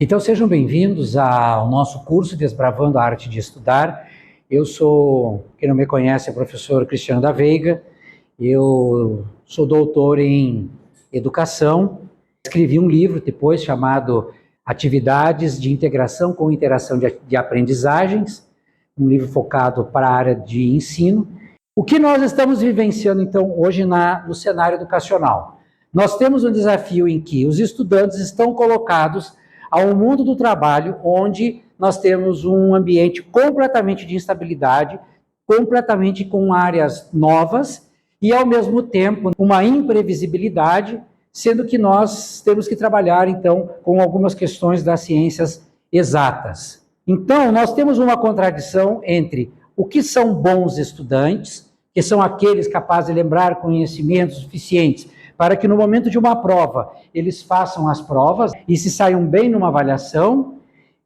Então sejam bem-vindos ao nosso curso Desbravando a Arte de Estudar. Eu sou, quem não me conhece, é o professor Cristiano da Veiga. Eu sou doutor em Educação. Escrevi um livro depois chamado Atividades de Integração com Interação de Aprendizagens, um livro focado para a área de ensino. O que nós estamos vivenciando, então, hoje no cenário educacional? Nós temos um desafio em que os estudantes estão colocados ao mundo do trabalho, onde nós temos um ambiente completamente de instabilidade, completamente com áreas novas e, ao mesmo tempo, uma imprevisibilidade, sendo que nós temos que trabalhar, então, com algumas questões das ciências exatas. Então, nós temos uma contradição entre o que são bons estudantes, que são aqueles capazes de lembrar conhecimentos suficientes para que no momento de uma prova eles façam as provas e se saiam bem numa avaliação.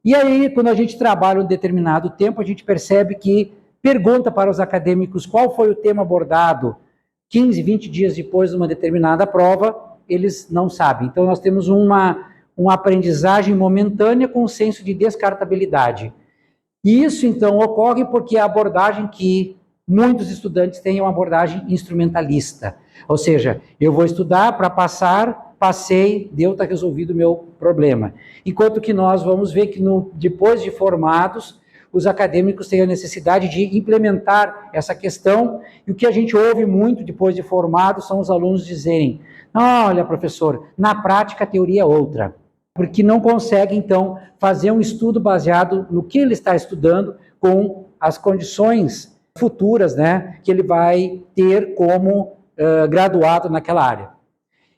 E aí, quando a gente trabalha um determinado tempo, a gente percebe que pergunta para os acadêmicos qual foi o tema abordado 15, 20 dias depois de uma determinada prova, eles não sabem. Então, nós temos uma aprendizagem momentânea com um senso de descartabilidade. E isso, então, ocorre porque a abordagem que muitos estudantes têm é uma abordagem instrumentalista. Ou seja, eu vou estudar para passar, passei, deu, está resolvido o meu problema. Enquanto que nós vamos ver que depois de formados, os acadêmicos têm a necessidade de implementar essa questão, e o que a gente ouve muito depois de formados são os alunos dizerem: olha, professor, na prática a teoria é outra. Porque não consegue, então, fazer um estudo baseado no que ele está estudando com as condições futuras, né, que ele vai ter como graduado naquela área.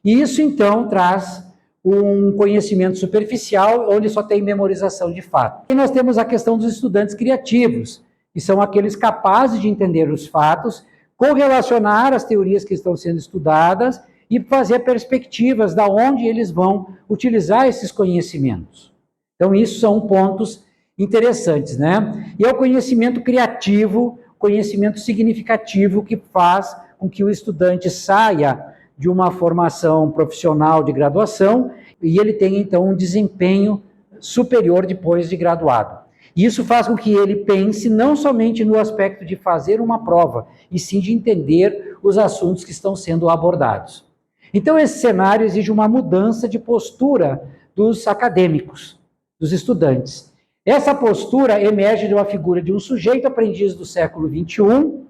E isso, então, traz um conhecimento superficial, onde só tem memorização de fato. E nós temos a questão dos estudantes criativos, que são aqueles capazes de entender os fatos, correlacionar as teorias que estão sendo estudadas e fazer perspectivas de onde eles vão utilizar esses conhecimentos. Então, isso são pontos interessantes, né? E é o conhecimento criativo, conhecimento significativo, que faz com que o estudante saia de uma formação profissional de graduação e ele tenha, então, um desempenho superior depois de graduado. Isso faz com que ele pense não somente no aspecto de fazer uma prova, e sim de entender os assuntos que estão sendo abordados. Então, esse cenário exige uma mudança de postura dos acadêmicos, dos estudantes. Essa postura emerge de uma figura de um sujeito aprendiz do século XXI,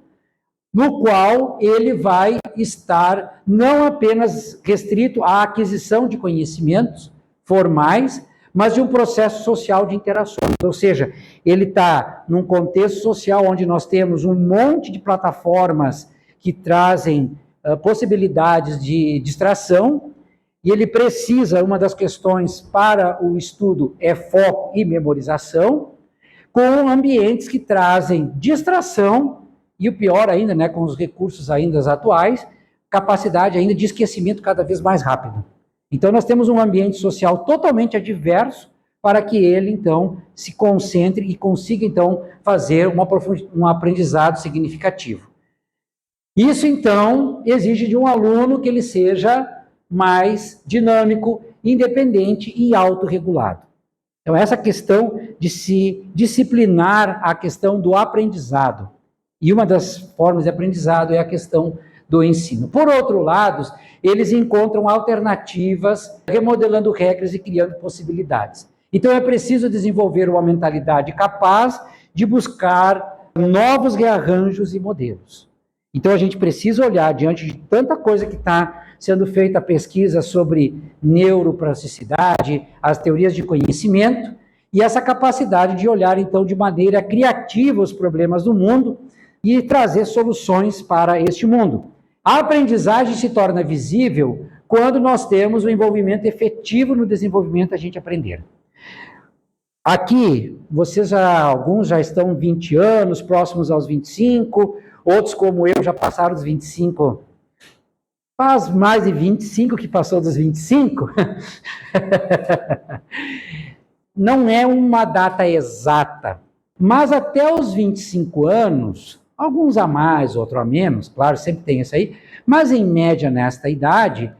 no qual ele vai estar não apenas restrito à aquisição de conhecimentos formais, mas de um processo social de interações. Ou seja, ele está num contexto social onde nós temos um monte de plataformas que trazem possibilidades de distração, e ele precisa, uma das questões para o estudo é foco e memorização, com ambientes que trazem distração, e o pior ainda, né, com os recursos ainda atuais, capacidade ainda de esquecimento cada vez mais rápido. Então, nós temos um ambiente social totalmente adverso para que ele, então, se concentre e consiga, então, fazer um aprendizado significativo. Isso, então, exige de um aluno que ele seja mais dinâmico, independente e autorregulado. Então, essa questão de se disciplinar a questão do aprendizado. E uma das formas de aprendizado é a questão do ensino. Por outro lado, eles encontram alternativas, remodelando regras e criando possibilidades. Então, é preciso desenvolver uma mentalidade capaz de buscar novos rearranjos e modelos. Então, a gente precisa olhar, diante de tanta coisa que está sendo feita a pesquisa sobre neuroplasticidade, as teorias de conhecimento, e essa capacidade de olhar, então, de maneira criativa os problemas do mundo e trazer soluções para este mundo. A aprendizagem se torna visível quando nós temos o envolvimento efetivo no desenvolvimento da gente aprender. Aqui, alguns já estão 20 anos, próximos aos 25, outros, como eu, já passaram dos 25. Faz mais de 25 que passou dos 25. Não é uma data exata, mas até os 25 anos, alguns a mais, outros a menos, claro, sempre tem isso aí, mas em média nesta idade,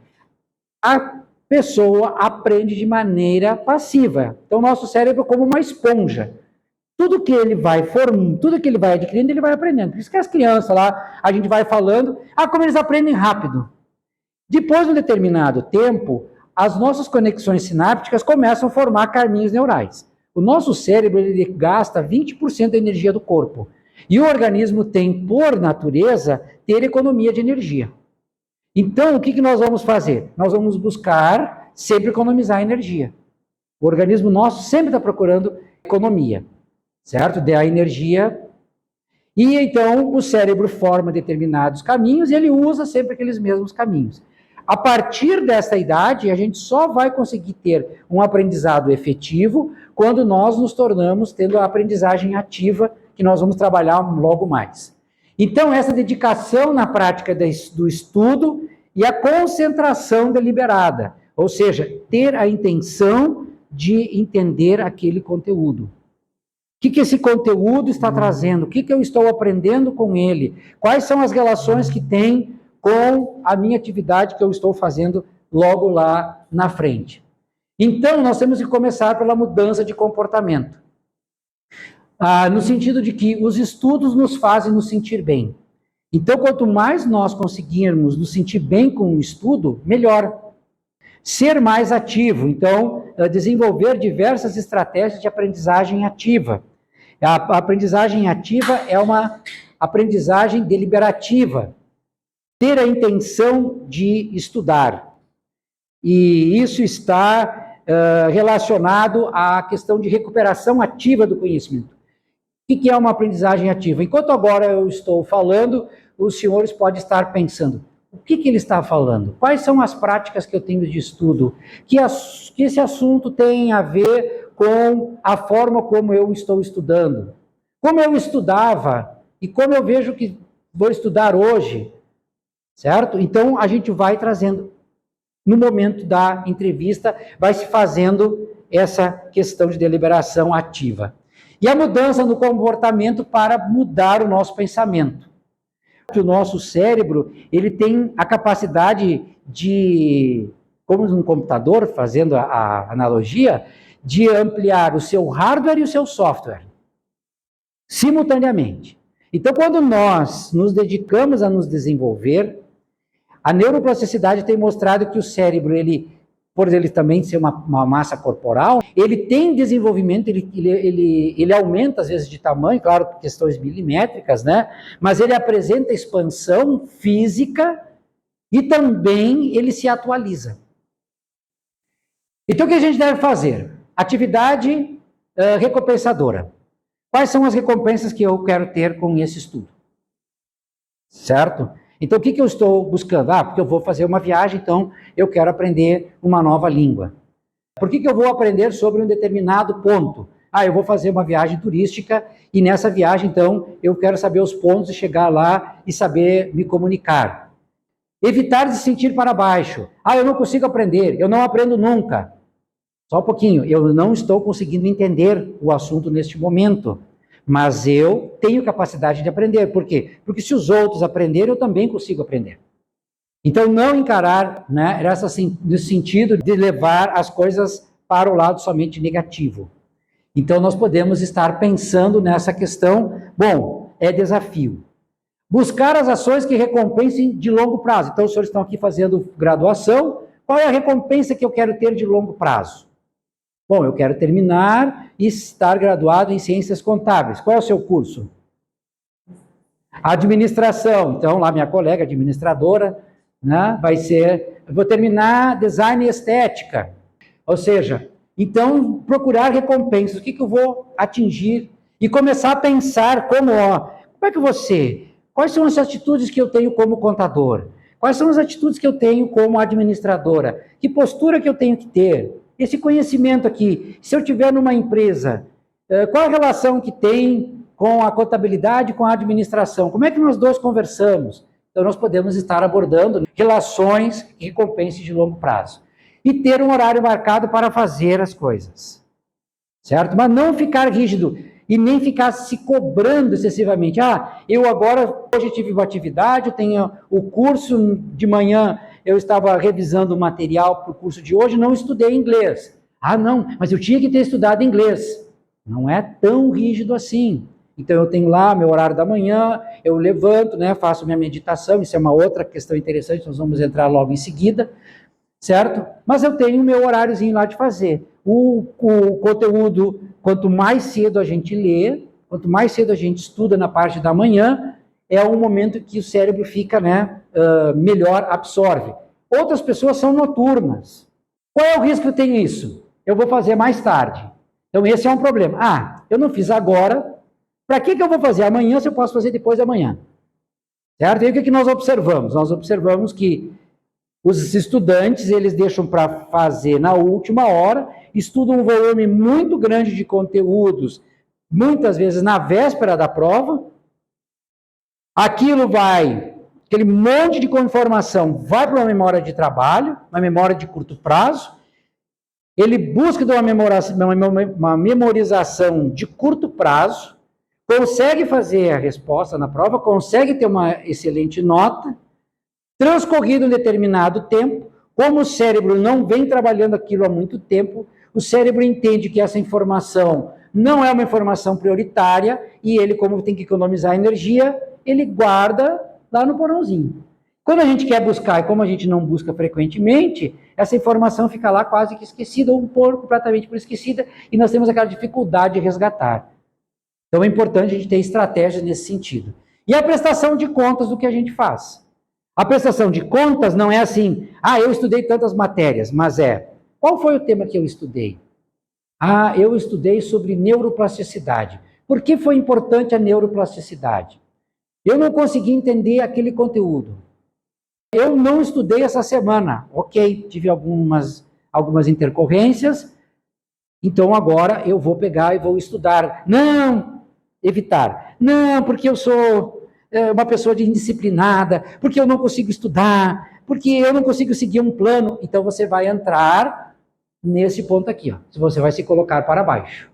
a pessoa aprende de maneira passiva. Então, o nosso cérebro é como uma esponja. Tudo que ele vai adquirindo, ele vai aprendendo. Por isso que as crianças lá, a gente vai falando, como eles aprendem rápido. Depois de um determinado tempo, as nossas conexões sinápticas começam a formar caminhos neurais. O nosso cérebro, ele gasta 20% da energia do corpo. E o organismo tem, por natureza, ter economia de energia. Então, o que nós vamos fazer? Nós vamos buscar sempre economizar energia. O organismo nosso sempre está procurando economia, certo? Da energia. E então, o cérebro forma determinados caminhos e ele usa sempre aqueles mesmos caminhos. A partir dessa idade, a gente só vai conseguir ter um aprendizado efetivo quando nós nos tornamos tendo a aprendizagem ativa, que nós vamos trabalhar logo mais. Então, essa dedicação na prática do estudo e a concentração deliberada, ou seja, ter a intenção de entender aquele conteúdo. O que esse conteúdo está trazendo? O que eu estou aprendendo com ele? Quais são as relações que tem com a minha atividade que eu estou fazendo logo lá na frente? Então, nós temos que começar pela mudança de comportamento. No sentido de que os estudos nos fazem nos sentir bem. Então, quanto mais nós conseguirmos nos sentir bem com o estudo, melhor. Ser mais ativo, então, desenvolver diversas estratégias de aprendizagem ativa. A aprendizagem ativa é uma aprendizagem deliberativa. Ter a intenção de estudar. E isso está relacionado à questão de recuperação ativa do conhecimento. O que é uma aprendizagem ativa? Enquanto agora eu estou falando, os senhores podem estar pensando, o que ele está falando? Quais são as práticas que eu tenho de estudo? Que esse assunto tem a ver com a forma como eu estou estudando? Como eu estudava e como eu vejo que vou estudar hoje? Certo? Então, a gente vai trazendo, no momento da entrevista, vai se fazendo essa questão de deliberação ativa. E a mudança no comportamento para mudar o nosso pensamento. O nosso cérebro, ele tem a capacidade de, como um computador, fazendo a analogia, de ampliar o seu hardware e o seu software, simultaneamente. Então, quando nós nos dedicamos a nos desenvolver, a neuroplasticidade tem mostrado que o cérebro, por ele também ser uma massa corporal, ele tem desenvolvimento, ele aumenta às vezes de tamanho, claro, por questões milimétricas, né? Mas ele apresenta expansão física e também ele se atualiza. Então, o que a gente deve fazer? Atividade recompensadora. Quais são as recompensas que eu quero ter com esse estudo? Certo? Então, o que eu estou buscando? Porque eu vou fazer uma viagem, então eu quero aprender uma nova língua. Por que eu vou aprender sobre um determinado ponto? Eu vou fazer uma viagem turística e nessa viagem, então, eu quero saber os pontos e chegar lá e saber me comunicar. Evitar de se sentir para baixo. Eu não consigo aprender, eu não aprendo nunca. Só um pouquinho, eu não estou conseguindo entender o assunto neste momento. Mas eu tenho capacidade de aprender. Por quê? Porque se os outros aprenderem, eu também consigo aprender. Então, não encarar, né, nesse sentido de levar as coisas para o lado somente negativo. Então, nós podemos estar pensando nessa questão, é desafio. Buscar as ações que recompensem de longo prazo. Então, os senhores estão aqui fazendo graduação, qual é a recompensa que eu quero ter de longo prazo? Eu quero terminar e estar graduado em Ciências Contábeis. Qual é o seu curso? Administração. Então, lá minha colega administradora, né, eu vou terminar Design e Estética. Ou seja, então, procurar recompensas. O que eu vou atingir? E começar a pensar como é que você... Quais são as atitudes que eu tenho como contador? Quais são as atitudes que eu tenho como administradora? Que postura que eu tenho que ter? Esse conhecimento aqui, se eu tiver numa empresa, qual a relação que tem com a contabilidade e com a administração? Como é que nós dois conversamos? Então, nós podemos estar abordando relações que recompensem de longo prazo. E ter um horário marcado para fazer as coisas. Certo? Mas não ficar rígido e nem ficar se cobrando excessivamente. Eu agora, hoje tive uma atividade, eu tenho o curso de manhã, eu estava revisando o material para o curso de hoje, não estudei inglês. Ah, não, mas eu tinha que ter estudado inglês. Não é tão rígido assim. Então eu tenho lá meu horário da manhã, eu levanto, né, faço minha meditação, isso é uma outra questão interessante, nós vamos entrar logo em seguida, certo? Mas eu tenho o meu horáriozinho lá de fazer. O conteúdo, quanto mais cedo a gente lê, quanto mais cedo a gente estuda na parte da manhã, é um momento que o cérebro fica, né, melhor absorve. Outras pessoas são noturnas. Qual é o risco que eu tenho isso? Eu vou fazer mais tarde. Então esse é um problema. Ah, eu não fiz agora, para que eu vou fazer amanhã se eu posso fazer depois da manhã? Certo? E o que nós observamos? Nós observamos que os estudantes, eles deixam para fazer na última hora, estudam um volume muito grande de conteúdos, muitas vezes na véspera da prova. Aquilo vai, aquele monte de informação vai para uma memória de trabalho, uma memória de curto prazo. Ele busca uma memorização de curto prazo, consegue fazer a resposta na prova, consegue ter uma excelente nota. Transcorrido um determinado tempo, como o cérebro não vem trabalhando aquilo há muito tempo, o cérebro entende que essa informação não é uma informação prioritária e ele, como tem que economizar energia, ele guarda lá no porãozinho. Quando a gente quer buscar, e como a gente não busca frequentemente, essa informação fica lá quase que esquecida, ou um pouco completamente por esquecida, e nós temos aquela dificuldade de resgatar. Então é importante a gente ter estratégias nesse sentido. E a prestação de contas do que a gente faz. A prestação de contas não é assim, eu estudei tantas matérias, mas qual foi o tema que eu estudei? Eu estudei sobre neuroplasticidade. Por que foi importante a neuroplasticidade? Eu não consegui entender aquele conteúdo. Eu não estudei essa semana. Ok, tive algumas intercorrências, então agora eu vou pegar e vou estudar. Não, evitar. Não, porque eu sou uma pessoa indisciplinada, porque eu não consigo estudar, porque eu não consigo seguir um plano. Então você vai entrar nesse ponto aqui, ó. Você vai se colocar para baixo.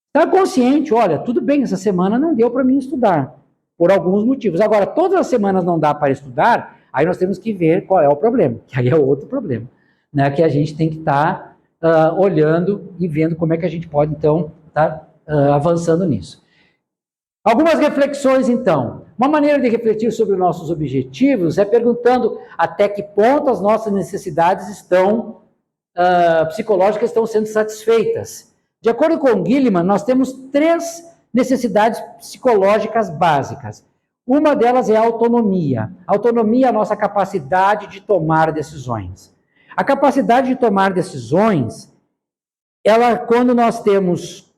Está consciente, olha, tudo bem, essa semana não deu para mim estudar, por alguns motivos. Agora, todas as semanas não dá para estudar, aí nós temos que ver qual é o problema, que aí é outro problema, né, que a gente tem que estar olhando e vendo como é que a gente pode, então, estar avançando nisso. Algumas reflexões, então. Uma maneira de refletir sobre os nossos objetivos é perguntando até que ponto as nossas necessidades psicológicas estão sendo satisfeitas. De acordo com Gilliman, nós temos 3 necessidades psicológicas básicas. Uma delas é a autonomia. A autonomia é a nossa capacidade de tomar decisões. A capacidade de tomar decisões, quando nós temos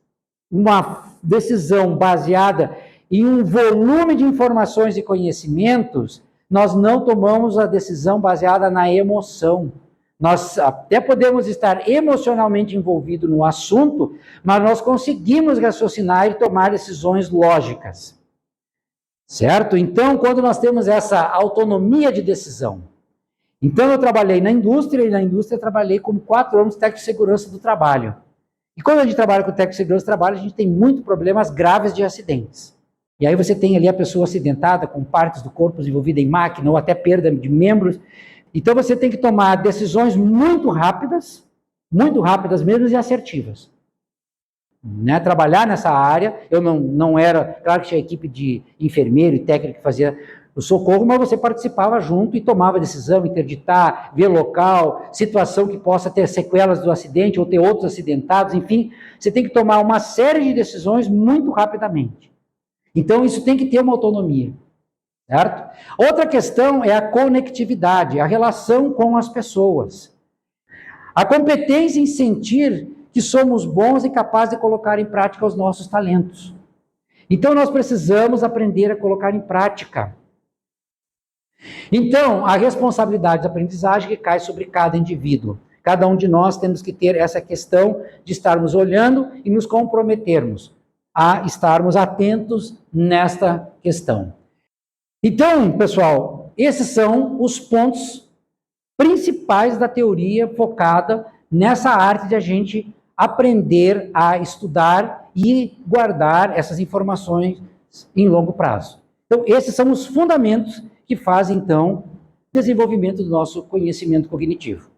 uma decisão baseada em um volume de informações e conhecimentos, nós não tomamos a decisão baseada na emoção. Nós até podemos estar emocionalmente envolvidos no assunto, mas nós conseguimos raciocinar e tomar decisões lógicas. Certo? Então, quando nós temos essa autonomia de decisão. Então, eu trabalhei na indústria, e na indústria eu trabalhei como 4 anos de técnico de segurança do trabalho. E quando a gente trabalha com técnico de segurança do trabalho, a gente tem muitos problemas graves de acidentes. E aí você tem ali a pessoa acidentada, com partes do corpo envolvidas em máquina, ou até perda de membros. Então você tem que tomar decisões muito rápidas mesmo, e assertivas. Né? Trabalhar nessa área, eu não era, claro que tinha equipe de enfermeiro e técnico que fazia o socorro, mas você participava junto e tomava decisão, interditar, ver local, situação que possa ter sequelas do acidente ou ter outros acidentados, enfim, você tem que tomar uma série de decisões muito rapidamente. Então isso tem que ter uma autonomia, certo? Outra questão é a conectividade, a relação com as pessoas. A competência em sentir que somos bons e capazes de colocar em prática os nossos talentos. Então nós precisamos aprender a colocar em prática. Então, a responsabilidade da aprendizagem recai sobre cada indivíduo. Cada um de nós temos que ter essa questão de estarmos olhando e nos comprometermos a estarmos atentos nesta questão. Então, pessoal, esses são os pontos principais da teoria focada nessa arte de a gente aprender a estudar e guardar essas informações em longo prazo. Então, esses são os fundamentos que fazem, então, desenvolvimento do nosso conhecimento cognitivo.